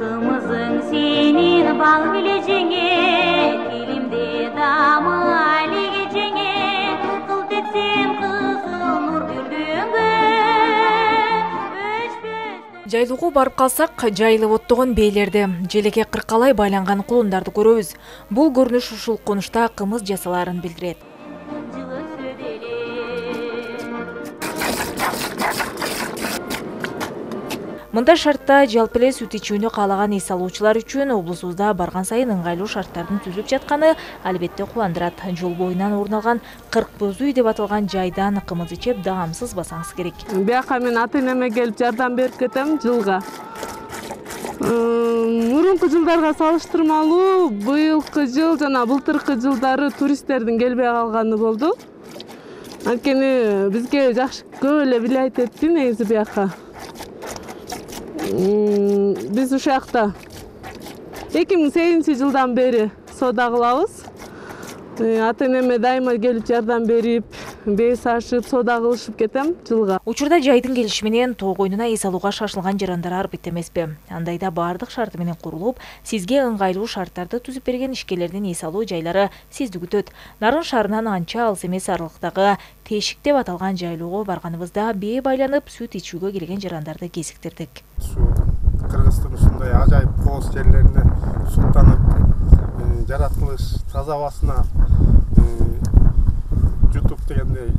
Kımızın senin bal bileceğine, kilimde damali geçene, kıl tetsem kızıl nur gülgünge. Жайлууга барып калсак, жайылып оттогон бейлерди, желекке кыркалай байланган кулундарды көрөбүз. Бул көрүнүш ушул конушта кымыз жасаларын билдирет. Мындай шартта жалпы эле сүт ичүүнү каалаган эс алуучулар үчүн облусубузда барган сайын ыңгайлуу шарттардын түзүлүп жатканы албетте кубандырат. Жол боюнан орун алган 40 боз үй деп аталган жайдан кымыз ичип даамсыз басаңыз керек. Бияка мен ата-энеме келип жардам берип кетем жылга. Мурунку жылдарга салыштырмалуу быйылкы жыл жана былтыркы жылдары туристтердин келбей калганы болду. Анткени бизге жакшы көп эле билет этти негизи бияка. Biz uşaqda 2008 жылдан бери соода кылабыз. Ата-энеме дайыма келип жардам берип, бейс ашып, соода кылышып кетем жылга. Учурда жайдын келиши менен тоо койнуна эс алууга шашылган жарандар арбит эмеспи. Андайда баардык шарты менен курулуп, сизге ыңгайлуу шарттарды түзүп берген ишкерлердин эс алуу жайлары сизди күтөт. Нарын шаарынан анча алыс эмес аралыктагы Тешик деп аталган жайлоого барганыбызда бээ байланып сүт ичүүгө келген жарандарды кезиктирдик. Кыргыздын ушундай ажайып кооз жерлерине суттанып, жараткылыш таза абасына жутуп дегендей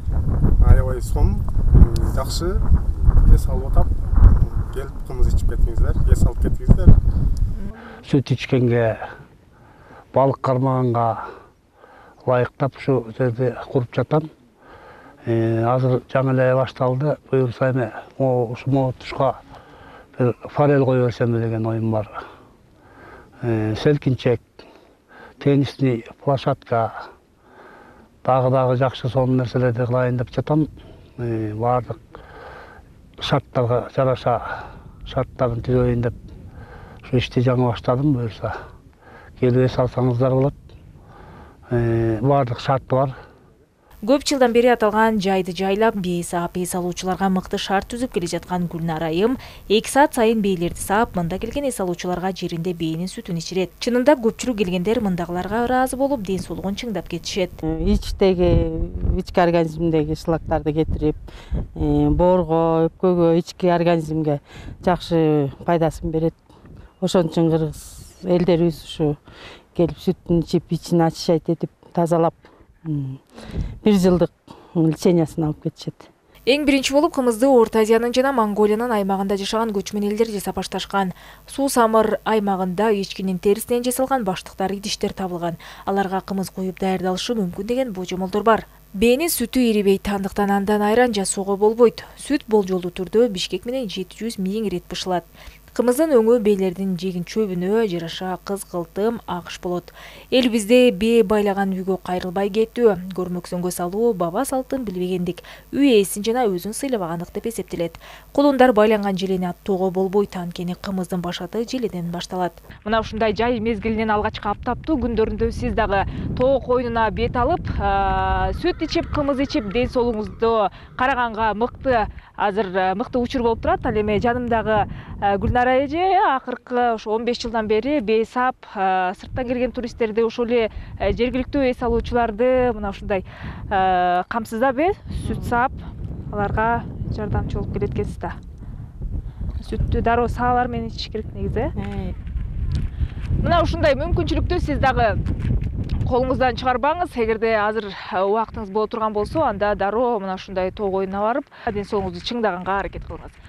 аябай сом жакшы эс алып атап, келип кымыз ичип кетиңиздер, эс алып кетиңиздер. Сүт ичкенге, балык кармаганга ылайыктап ушу жерде куруп жатам. Азыр жаңы эле башталды. Буюрса эми ушу могутушка бир форель кое берсем деген оюм бар. Селкинчек, теннисный площадка, дагы жакшы сонун нерселерди кылайын деп жатам. Баардык шарттарга жараша шарттарын түзөйүн деп ушу ишти жаңы баштадым. Буюрса келип эс алсаңыздар болот. Баардык шарты бар. Көп жылдан бери аталган жайды жайлап бээ саап эс алуучуларга мыкты шарт түзүп келе жаткан Гүлнар айым 2 саат сайын бээлерди саап, мында келген эс алуучуларга жеринде бээнин сүтүн ичирет. Чынында көпчүлүк келгендер мындагыларга ыраазы болуп, ден соолугун чыңдап кетишет. Ички организмдеги шлактарды кетирип, боорго, өпкөгө, ички организмге жакшы пайдасын берет. Ошон үчүн кыргыз элдерибиз ушу келип сүтүн ичип, ичин ачышайт этип тазалап 1 жылдык лицензиясын алып кетишет. Эң биринчи болуп кымызды Орто Азиянын жана Монголиянын аймагында жашаган көчмөн элдер жасап башташкан. Суу-самыр аймагында эчкинин терисинен жасалган баштыктар, идиштер табылган. Аларга кымыз коюп даярдалышы мүмкүн деген божомолдор бар. Бээнин сүтү ирибейт, андыктан андан айран жасоого болбойт. Сүт болжолдуу түрдө Бишкек менен 700 000 ирет бышылат. Кымыздын өңү бээлердин жегин чөбүнө жараша кызгылтым, агыш болот. Элибизде бээ байлаган үйгө кайрылбай кетүү, көрмөксөнгө салуу баба салтын билбегендик, үй ээсин жана өзүн сыйлабагандык деп эсептелет. Кулундар байланган желени аттоого болбойт, анткени кымыздын башаты желеден башталат. Мына ушундай жай мезгилинин алгачкы аптаптуу күндөрүндө сиз дагы тоо койнуна бет алып, сүт ичип, кымыз ичип, ден соолугуңузду караганга мыкты учур болуп турат. Ал эми жанымдагы Гүлнар эже акыркы ошо 15 жылдан бери бээ саап, сырттан келген туристтерди, ошол эле жергиликтүү эс алуучуларды мына ушундай камсыздап, сүт саап, аларга жардамчы болуп келет экенсиз да. Сүттү дароо саалар менен ичиш керек негизи. Мына ушундай мүмкүнчүлүктү сиз дагы колуңуздан чыгарбаңыз. Эгерде азыр убактыңыз боло турган болсо, анда дароо мына ушундай тоо койнуна барып, ден соолугуңузду чыңдаганга аракет кылыңыз.